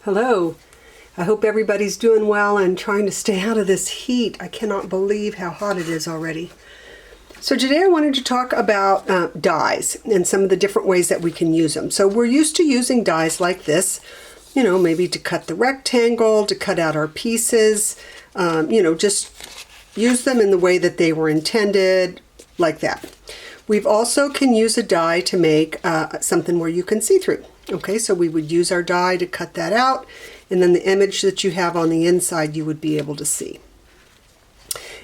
Hello. I hope everybody's doing well and trying to stay out of this heat. I cannot believe how hot it is already. So today I wanted to talk about dies and some of the different ways that we can use them. So we're used to using dies like this, maybe to cut the rectangle, to cut out our pieces, just use them in the way that they were intended, like that. We've also can use a die to make something where you can see through. Okay, so we would use our die to cut that out, and then the image that you have on the inside you would be able to see.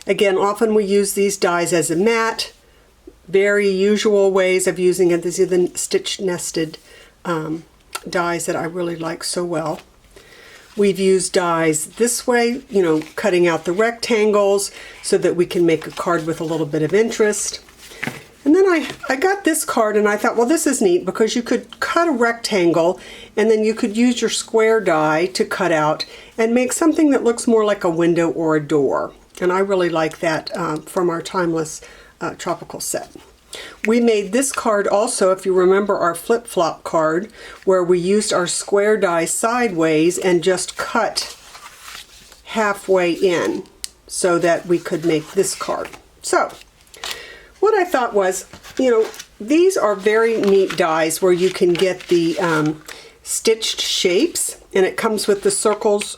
Again, often we use these dies as a mat. Very usual ways of using it. These are the stitch nested dies that I really like so well. We've used dies this way, cutting out the rectangles so that we can make a card with a little bit of interest. And then I got this card and I thought, well, this is neat because you could cut a rectangle and then you could use your square die to cut out and make something that looks more like a window or a door. And I really like that from our Timeless Tropical set. We made this card also, if you remember our flip-flop card, where we used our square die sideways and just cut halfway in so that we could make this card. So what I thought was, these are very neat dies where you can get the stitched shapes, and it comes with the circles,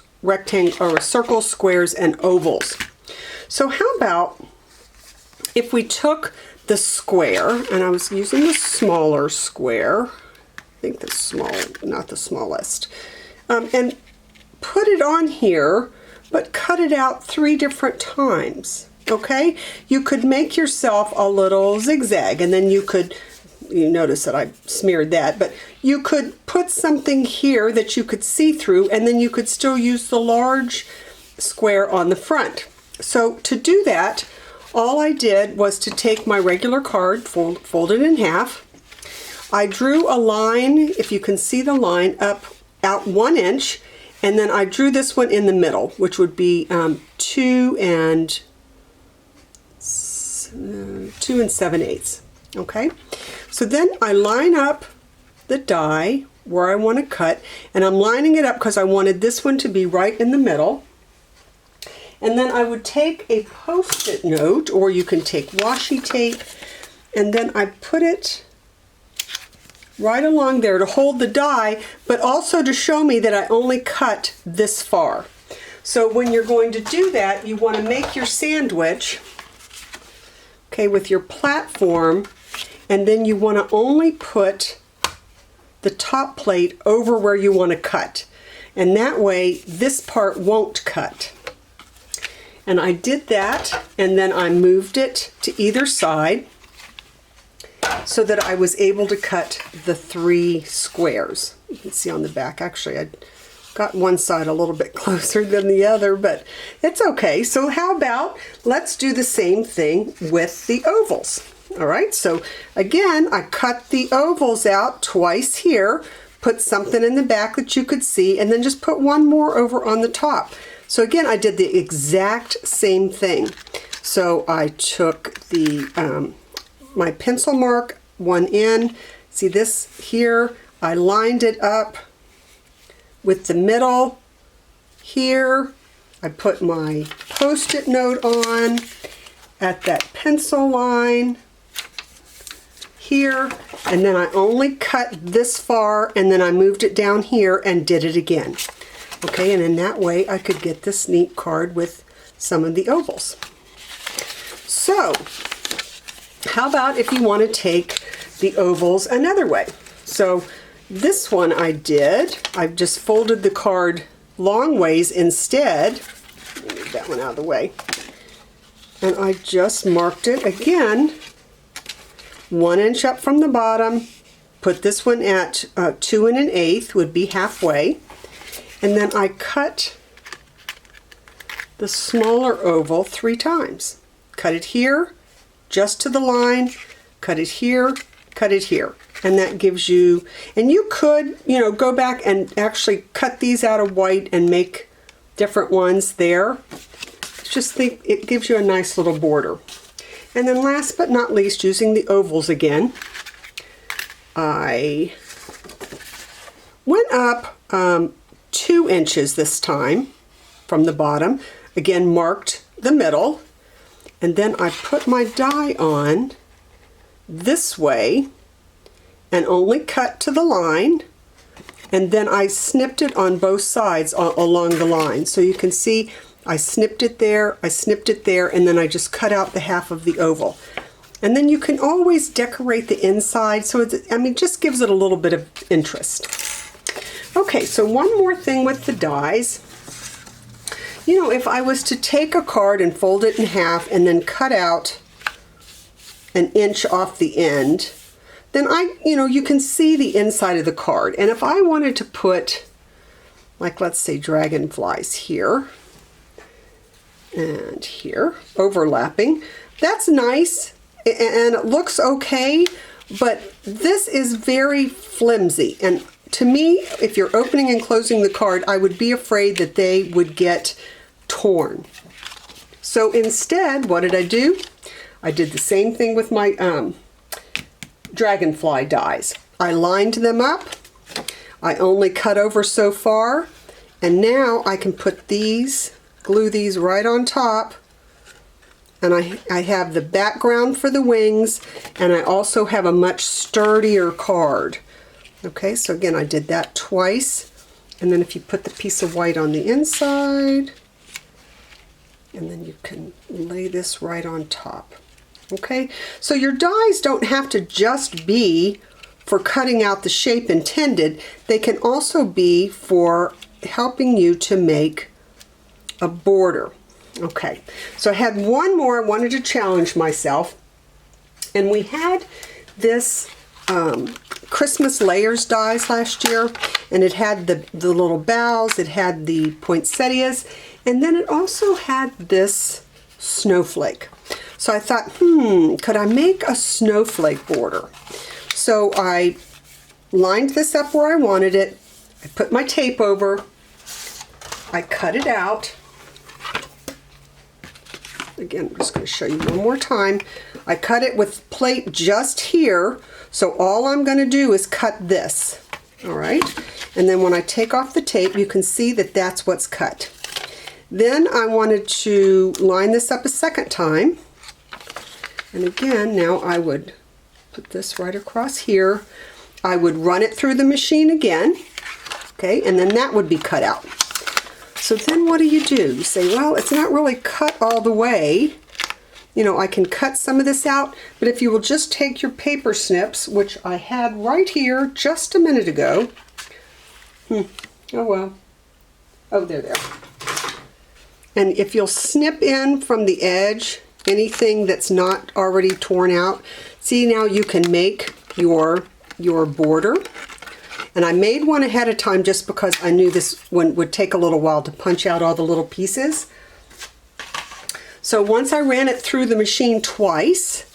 circles, squares, and ovals. So how about if we took the square, and I was using the smaller square, I think the small, not the smallest, and put it on here, but cut it out 3 different times. Okay, you could make yourself a little zigzag, and then you notice that I smeared that, but you could put something here that you could see through, and then you could still use the large square on the front. So to do that, all I did was to take my regular card, fold it in half. I drew a line, if you can see the line, out 1 inch, and then I drew this one in the middle, which would be 2 and 7/8. Okay, so then I line up the die where I want to cut, and I'm lining it up because I wanted this one to be right in the middle. And then I would take a Post-it note, or you can take washi tape, and then I put it right along there to hold the die, but also to show me that I only cut this far. So when you're going to do that, you want to make your sandwich, okay, with your platform, and then you want to only put the top plate over where you want to cut. And that way, this part won't cut. And I did that, and then I moved it to either side so that I was able to cut the 3 squares. You can see on the back, actually, I got one side a little bit closer than the other, but it's okay. So how about let's do the same thing with the ovals. All right, so again, I cut the ovals out twice here, put something in the back that you could see, and then just put one more over on the top. So again, I did the exact same thing. So I took the my pencil mark, one in. See this here? I lined it up with the middle here. I put my Post-it note on at that pencil line here, and then I only cut this far, and then I moved it down here and did it again. Okay, and in that way I could get this neat card with some of the ovals. So how about if you want to take the ovals another way? So this one I just folded the card long ways instead. Let me move that one out of the way. And I just marked it again 1 inch up from the bottom. Put this one at 2 1/8 would be halfway. And then I cut the smaller oval 3 times. Cut it here, just to the line, cut it here, cut it here. And that gives you, and you could, go back and actually cut these out of white and make different ones there. Just think it gives you a nice little border. And then last but not least, using the ovals again, I went up 2 2 inches this time from the bottom. Again, marked the middle. And then I put my die on this way and only cut to the line. And then I snipped it on both sides along the line. So you can see I snipped it there, and then I just cut out the half of the oval. And then you can always decorate the inside, so it just gives it a little bit of interest. Okay, so one more thing with the dies. You know, if I was to take a card and fold it in half and then cut out an inch off the end, then you can see the inside of the card. And if I wanted to put, like, let's say dragonflies here and here, overlapping, that's nice and it looks okay, but this is very flimsy. And to me, if you're opening and closing the card, I would be afraid that they would get torn. So instead, what did I do? I did the same thing with my dragonfly dies. I lined them up. I only cut over so far, and now I can put these, glue these right on top, and I have the background for the wings, and I also have a much sturdier card. Okay, so again, I did that twice, and then if you put the piece of white on the inside, and then you can lay this right on top. Okay, so your dies don't have to just be for cutting out the shape intended. They can also be for helping you to make a border. Okay, so I had one more I wanted to challenge myself, and we had this Christmas layers dies last year, and it had the little boughs, it had the poinsettias, and then it also had this snowflake. So I thought, could I make a snowflake border? So I lined this up where I wanted it, I put my tape over, I cut it out. Again, I'm just going to show you one more time. I cut it with plate just here, so all I'm going to do is cut this. All right, and then when I take off the tape, you can see that that's what's cut. Then I wanted to line this up a second time, and again, now I would put this right across here. I would run it through the machine again, okay, and then that would be cut out. So then what do? You say, well, it's not really cut all the way. You know, I can cut some of this out, but if you will just take your paper snips, which I had right here just a minute ago. Oh well. Oh, they're there. And if you'll snip in from the edge, anything that's not already torn out, see, now you can make your border. And I made one ahead of time just because I knew this one would take a little while to punch out all the little pieces. So once I ran it through the machine twice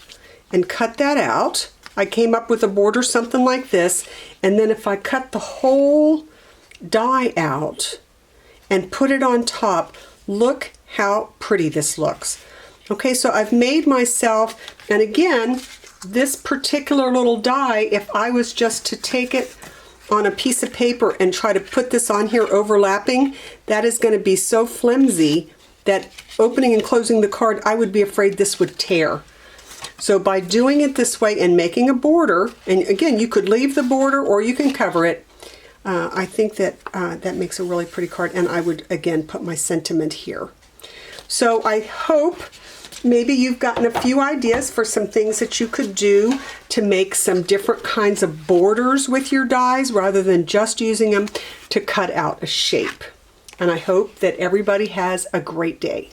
and cut that out, I came up with a border something like this. And then if I cut the whole die out and put it on top, look how pretty this looks. Okay, so I've made myself, and again, this particular little die, if I was just to take it on a piece of paper and try to put this on here overlapping, that is going to be so flimsy that opening and closing the card, I would be afraid this would tear. So by doing it this way and making a border, and again, you could leave the border or you can cover it, I think that that makes a really pretty card, and I would again put my sentiment here. So I hope maybe you've gotten a few ideas for some things that you could do to make some different kinds of borders with your dies rather than just using them to cut out a shape. And I hope that everybody has a great day.